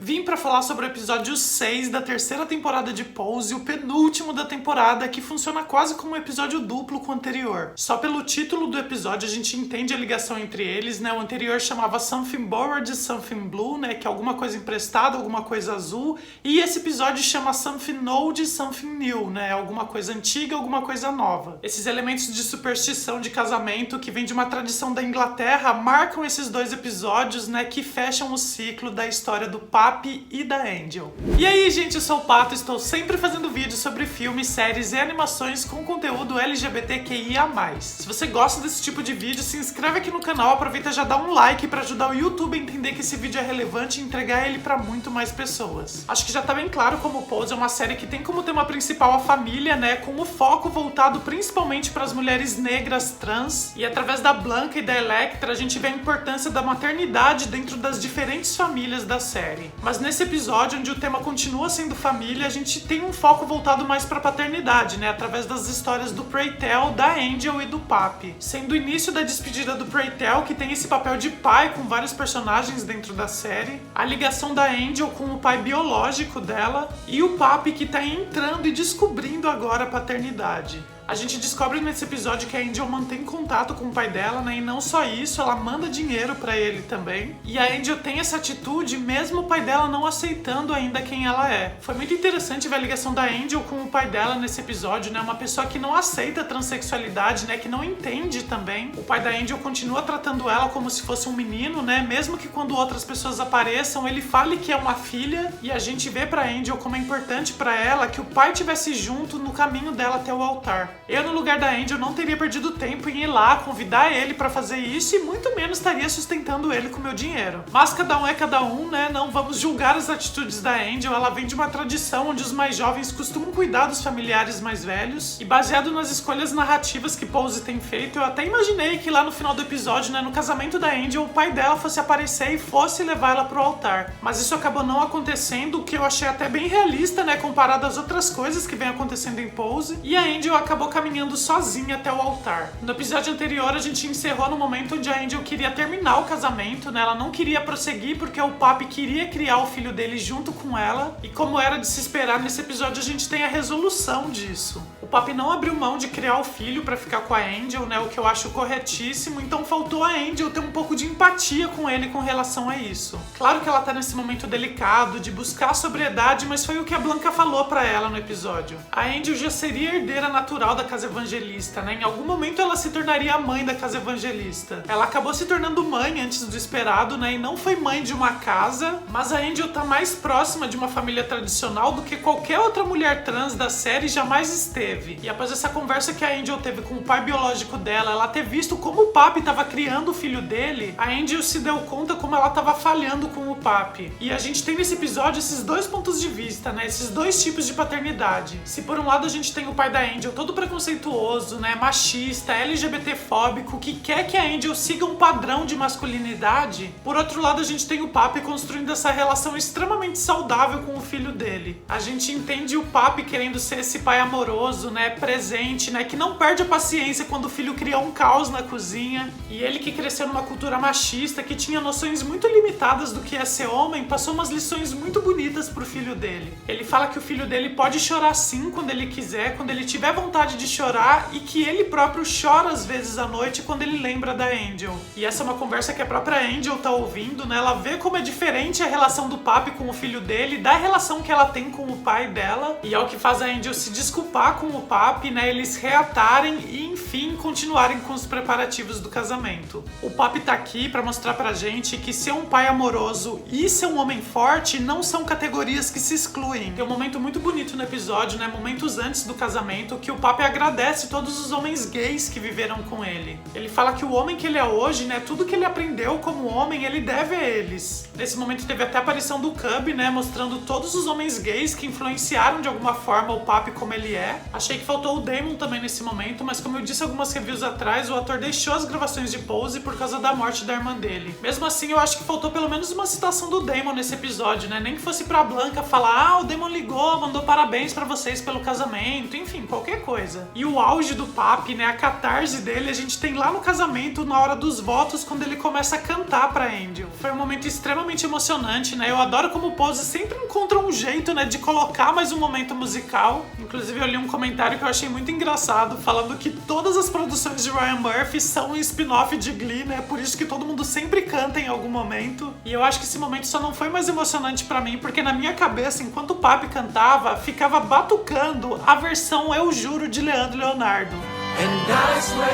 Vim pra falar sobre o episódio 6 da terceira temporada de Pose, o penúltimo da temporada, que funciona quase como um episódio duplo com o anterior. Só pelo título do episódio a gente entende a ligação entre eles, né? O anterior chamava Something Borrowed, Something Blue, né? Que é alguma coisa emprestada, alguma coisa azul. E esse episódio chama Something Old, Something New, né? Alguma coisa antiga, alguma coisa nova. Esses elementos de superstição de casamento que vem de uma tradição da Inglaterra marcam esses dois episódios, né? Que fecham o ciclo da história do Papi e da Angel. E aí, gente, eu sou o Pato, estou sempre fazendo vídeos sobre filmes, séries e animações com conteúdo LGBTQIA+. Se você gosta desse tipo de vídeo, se inscreve aqui no canal, aproveita e já dá um like para ajudar o YouTube a entender que esse vídeo é relevante e entregar ele para muito mais pessoas. Acho que já tá bem claro como Pose é uma série que tem como tema principal a família, né, com o foco voltado principalmente para as mulheres negras trans, e através da Blanca e da Electra a gente vê a importância da maternidade dentro das diferentes famílias da série. Mas nesse episódio, onde o tema continua sendo família, a gente tem um foco voltado mais pra paternidade, né? Através das histórias do Prey Tell, da Angel e do Papi. Sendo o início da despedida do Prey Tell, que tem esse papel de pai com vários personagens dentro da série. A ligação da Angel com o pai biológico dela. E o Papi, que tá entrando e descobrindo agora a paternidade. A gente descobre nesse episódio que a Angel mantém contato com o pai dela, né? E não só isso, ela manda dinheiro pra ele também. E a Angel tem essa atitude mesmo o pai dela não aceitando ainda quem ela é. Foi muito interessante ver a ligação da Angel com o pai dela nesse episódio, né? Uma pessoa que não aceita a transexualidade, né? Que não entende também. O pai da Angel continua tratando ela como se fosse um menino, né? Mesmo que quando outras pessoas apareçam, ele fale que é uma filha. E a gente vê pra Angel como é importante pra ela que o pai estivesse junto no caminho dela até o altar. Eu, no lugar da Angel, não teria perdido tempo em ir lá, convidar ele pra fazer isso e muito menos estaria sustentando ele com meu dinheiro. Mas cada um é cada um, né? Não vamos julgar as atitudes da Angel. Ela vem de uma tradição onde os mais jovens costumam cuidar dos familiares mais velhos. E baseado nas escolhas narrativas que Pose tem feito, eu até imaginei que lá no final do episódio, né, no casamento da Angel, o pai dela fosse aparecer e fosse levar ela pro altar. Mas isso acabou não acontecendo, o que eu achei até bem realista, né, comparado às outras coisas que vem acontecendo em Pose. E a Angel acabou caminhando sozinha até o altar. No episódio anterior a gente encerrou no momento onde a Angel queria terminar o casamento, né? Ela não queria prosseguir porque o Papi queria criar o filho dele junto com ela, e como era de se esperar, nesse episódio a gente tem a resolução disso. O Papi não abriu mão de criar o filho pra ficar com a Angel, né? O que eu acho corretíssimo, então faltou a Angel ter um pouco de empatia com ele com relação a isso. Claro que ela tá nesse momento delicado de buscar sobriedade, mas foi o que a Blanca falou pra ela no episódio. A Angel já seria herdeira natural da Casa Evangelista, né? Em algum momento ela se tornaria a mãe da Casa Evangelista. Ela acabou se tornando mãe antes do esperado, né? E não foi mãe de uma casa, mas a Angel tá mais próxima de uma família tradicional do que qualquer outra mulher trans da série jamais esteve. E após essa conversa que a Angel teve com o pai biológico dela, ela ter visto como o Papi tava criando o filho dele, a Angel se deu conta como ela tava falhando com o Papi. E a gente tem nesse episódio esses dois pontos de vista, né? Esses dois tipos de paternidade. Se por um lado a gente tem o pai da Angel todo preconceituoso, né, machista, LGBT-fóbico, que quer que a Angel siga um padrão de masculinidade, por outro lado a gente tem o Papi construindo essa relação extremamente saudável com o filho dele. A gente entende o Papi querendo ser esse pai amoroso, né, presente, né, que não perde a paciência quando o filho cria um caos na cozinha, e ele que cresceu numa cultura machista, que tinha noções muito limitadas do que é ser homem, passou umas lições muito bonitas pro filho dele. Ele fala que o filho dele pode chorar sim quando ele quiser, quando ele tiver vontade de chorar, e que ele próprio chora às vezes à noite quando ele lembra da Angel. E essa é uma conversa que a própria Angel tá ouvindo, né? Ela vê como é diferente a relação do Papi com o filho dele, da relação que ela tem com o pai dela, e é o que faz a Angel se desculpar com o Papi, né? Eles reatarem e enfim continuarem com os preparativos do casamento. O Papi tá aqui pra mostrar pra gente que ser um pai amoroso e ser um homem forte não são categorias que se excluem. Tem um momento muito bonito no episódio, né? Momentos antes do casamento, que o Papi agradece todos os homens gays que viveram com ele. Ele fala que o homem que ele é hoje, né, tudo que ele aprendeu como homem, ele deve a eles. Nesse momento teve até a aparição do Cub, né, mostrando todos os homens gays que influenciaram de alguma forma o Papi como ele é. A Achei que faltou o Damon também nesse momento, mas como eu disse algumas reviews atrás, o ator deixou as gravações de Pose por causa da morte da irmã dele. Mesmo assim, eu acho que faltou pelo menos uma citação do Damon nesse episódio, né? Nem que fosse pra Blanca falar, o Damon ligou, mandou parabéns pra vocês pelo casamento, enfim, qualquer coisa. E o auge do Papi, né? A catarse dele, a gente tem lá no casamento, na hora dos votos, quando ele começa a cantar pra Angel. Foi um momento extremamente emocionante, né? Eu adoro como o Pose sempre encontra um jeito, né, de colocar mais um momento musical. Inclusive, eu li um comentário que eu achei muito engraçado, falando que todas as produções de Ryan Murphy são um spin-off de Glee, né? Por isso que todo mundo sempre canta em algum momento. E eu acho que esse momento só não foi mais emocionante pra mim, porque na minha cabeça, enquanto o Papi cantava, ficava batucando a versão Eu Juro de Leandro e Leonardo. And I swear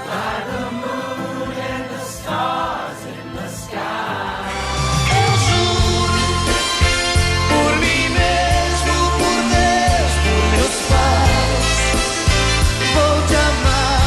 by the moon and the stars in the sky. Eu juro por mim mesmo, por Deus, por meus pais, vou te amar.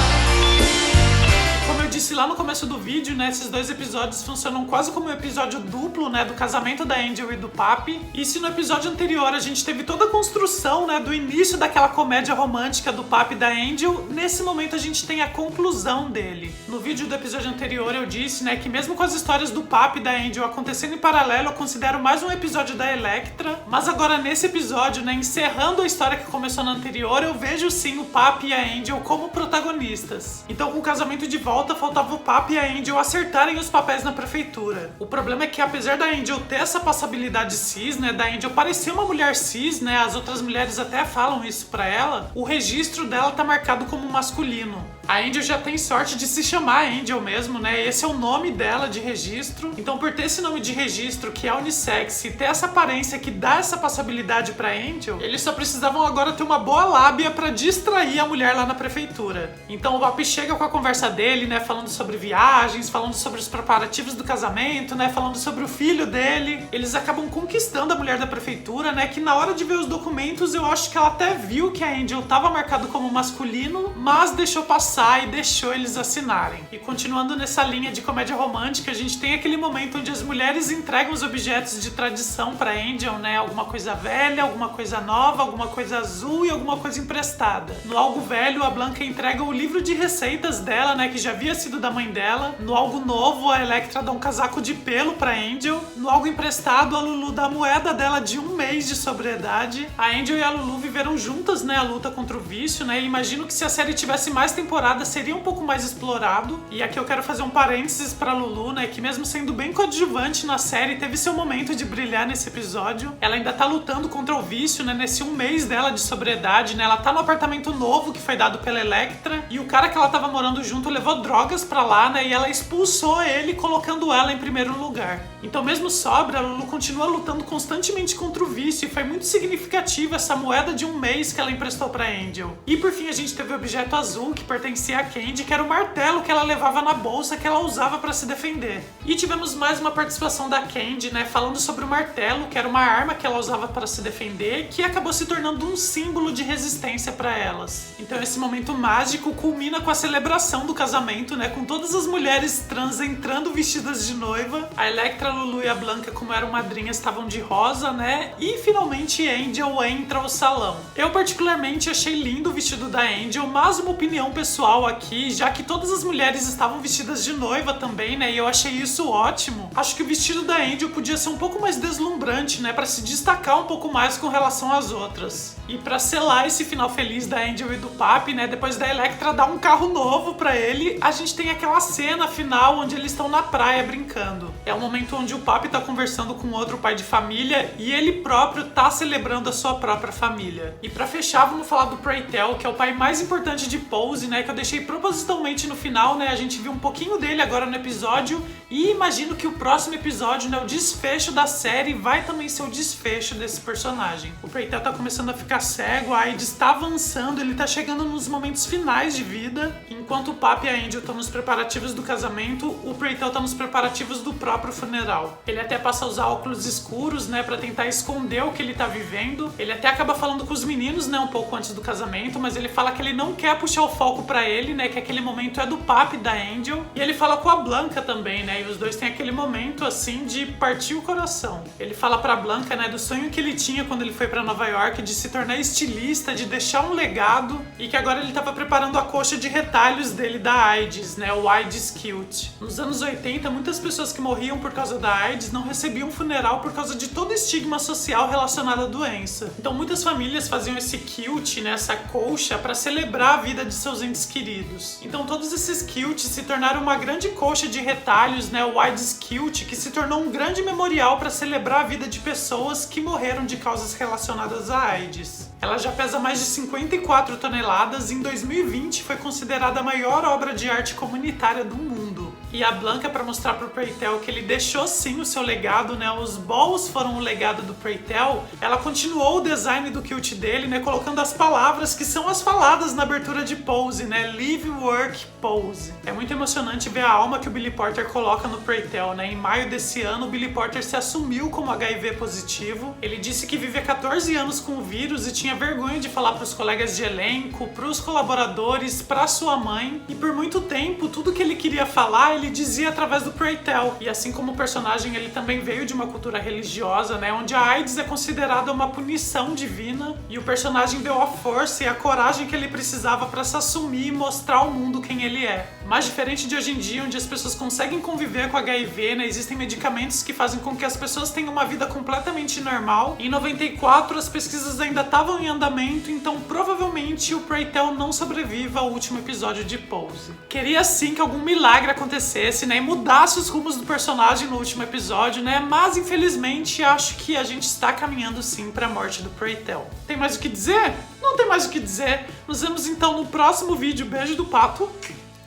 Como eu disse lá no começo do vídeo, né, esses dois episódios funcionam quase como um episódio duplo, né, do casamento da Angel e do Papi. E se no episódio anterior a gente teve toda a construção, né, do início daquela comédia romântica do Papi e da Angel, nesse momento a gente tem a conclusão dele. No vídeo do episódio anterior eu disse, né, que mesmo com as histórias do Papi e da Angel acontecendo em paralelo, eu considero mais um episódio da Electra. Mas agora nesse episódio, né, encerrando a história que começou na anterior, eu vejo sim o Papi e a Angel como protagonistas. Então com o casamento de volta, faltava o Papi e a Angel acertarem os papéis na prefeitura. O problema é que apesar da Angel ter essa passabilidade cis, né, da Angel parecer uma mulher cis, né, as outras mulheres até falam isso pra ela, o registro dela tá marcado como masculino. A Angel já tem sorte de se chamar Angel mesmo, né? Esse é o nome dela de registro. Então, por ter esse nome de registro que é unissex e ter essa aparência que dá essa passabilidade pra Angel, eles só precisavam agora ter uma boa lábia pra distrair a mulher lá na prefeitura. Então, o Papi chega com a conversa dele, né? Falando sobre viagens, falando sobre os preparativos do casamento, né? Falando sobre o filho dele. Eles acabam conquistando a mulher da prefeitura, né? Que na hora de ver os documentos, eu acho que ela até viu que a Angel tava marcado como masculino, mas deixou passar e deixou eles assinarem. E continuando nessa linha de comédia romântica, a gente tem aquele momento onde as mulheres entregam os objetos de tradição pra Angel, né? Alguma coisa velha, alguma coisa nova, alguma coisa azul e alguma coisa emprestada. No algo velho, a Blanca entrega o livro de receitas dela, né? Que já havia sido da mãe dela. No algo novo, a Electra dá um casaco de pelo pra Angel. No algo emprestado, a Lulu dá a moeda dela de 1 mês de sobriedade. A Angel e a Lulu viveram juntas, né? A luta contra o vício, né? E imagino que se a série tivesse mais temporada, seria um pouco mais explorado. E aqui eu quero fazer um parênteses pra Lulu, né, que mesmo sendo bem coadjuvante na série, teve seu momento de brilhar nesse episódio. Ela ainda tá lutando contra o vício, né, nesse 1 mês dela de sobriedade, né, ela tá no apartamento novo que foi dado pela Electra, e o cara que ela tava morando junto levou drogas pra lá, né, e ela expulsou ele, colocando ela em primeiro lugar. Então mesmo sóbria, a Lulu continua lutando constantemente contra o vício, e foi muito significativa essa moeda de 1 mês que ela emprestou pra Angel. E por fim a gente teve o objeto azul que pertencia a Candy, que era o martelo que ela levava na bolsa que ela usava pra se defender. E tivemos mais uma participação da Candy, né, falando sobre o martelo, que era uma arma que ela usava para se defender, que acabou se tornando um símbolo de resistência pra elas. Então esse momento mágico culmina com a celebração do casamento, né, com todas as mulheres trans entrando vestidas de noiva. A Electra, a Lulu e a Blanca, como eram madrinhas, estavam de rosa, né, e finalmente Angel entra ao salão. Eu particularmente achei lindo o vestido da Angel, mas uma opinião pessoal aqui, já que todas as mulheres estavam vestidas de noiva também, né, e eu achei isso ótimo. Acho que o vestido da Angel podia ser um pouco mais deslumbrante, né, pra se destacar um pouco mais com relação às outras. E pra selar esse final feliz da Angel e do Papi, né, depois da Electra dar um carro novo pra ele, a gente tem aquela cena final onde eles estão na praia brincando. É o momento onde o Papi tá conversando com outro pai de família e ele próprio tá celebrando a sua própria família. E pra fechar, vamos falar do Pray Tell, que é o pai mais importante de Pose, né, que eu deixei propositalmente no final, né, a gente viu um pouquinho dele agora no episódio e imagino que o próximo episódio, né, o desfecho da série vai também ser o desfecho desse personagem. O Pray Tell tá começando a ficar cego, a AIDS tá avançando, ele tá chegando nos momentos finais de vida. Enquanto o Papi e a Angel estão nos preparativos do casamento, o Prey-Tel tá nos preparativos do próprio funeral. Ele até passa a usar óculos escuros, né, pra tentar esconder o que ele tá vivendo. Ele até acaba falando com os meninos, né, um pouco antes do casamento, mas ele fala que ele não quer puxar o foco pra ele, né, que aquele momento é do Papi e da Angel. E ele fala com a Blanca também, né, e os dois têm aquele momento, assim, de partir o coração. Ele fala pra Blanca, né, do sonho que ele tinha quando ele foi pra Nova York, de se tornar estilista, de deixar um legado, e que agora ele tava preparando a coxa de retalhos dele da AIDS, né, o AIDS Kilt. Nos anos 80, muitas pessoas que morriam por causa da AIDS não recebiam funeral por causa de todo o estigma social relacionado à doença. Então muitas famílias faziam esse kilt, né, essa colcha, para celebrar a vida de seus entes queridos. Então todos esses kilts se tornaram uma grande colcha de retalhos, né, o AIDS Kilt, que se tornou um grande memorial para celebrar a vida de pessoas que morreram de causas relacionadas à AIDS. Ela já pesa mais de 54 toneladas e em 2020 foi considerada a maior obra de arte comunitária do mundo. E a Blanca, para mostrar pro Prey-Tel que ele deixou sim o seu legado, né? Os balls foram o legado do Prey-Tel. Ela continuou o design do kilt dele, né? Colocando as palavras que são as faladas na abertura de Pose, né? Live, Work, Pose. É muito emocionante ver a alma que o Billy Porter coloca no Prey-Tel, né? Em maio desse ano, o Billy Porter se assumiu como HIV positivo. Ele disse que vive há 14 anos com o vírus e tinha vergonha de falar pros colegas de elenco, pros colaboradores, pra sua mãe. E por muito tempo, tudo que ele queria falar, ele dizia através do Prey-Tel. E assim como o personagem, ele também veio de uma cultura religiosa, né, onde a AIDS é considerada uma punição divina, e o personagem deu a força e a coragem que ele precisava para se assumir e mostrar ao mundo quem ele é. Mas diferente de hoje em dia, onde as pessoas conseguem conviver com HIV, né, existem medicamentos que fazem com que as pessoas tenham uma vida completamente normal. Em 94, as pesquisas ainda estavam em andamento, então provavelmente o Prey-Tel não sobreviva ao último episódio de Pose. Queria sim que algum milagre acontecesse, né, e mudasse os rumos do personagem no último episódio, né, mas infelizmente acho que a gente está caminhando sim para a morte do Prey-Tel. Tem mais o que dizer? Não tem mais o que dizer. Nos vemos então no próximo vídeo. Beijo do Pato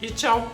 e tchau!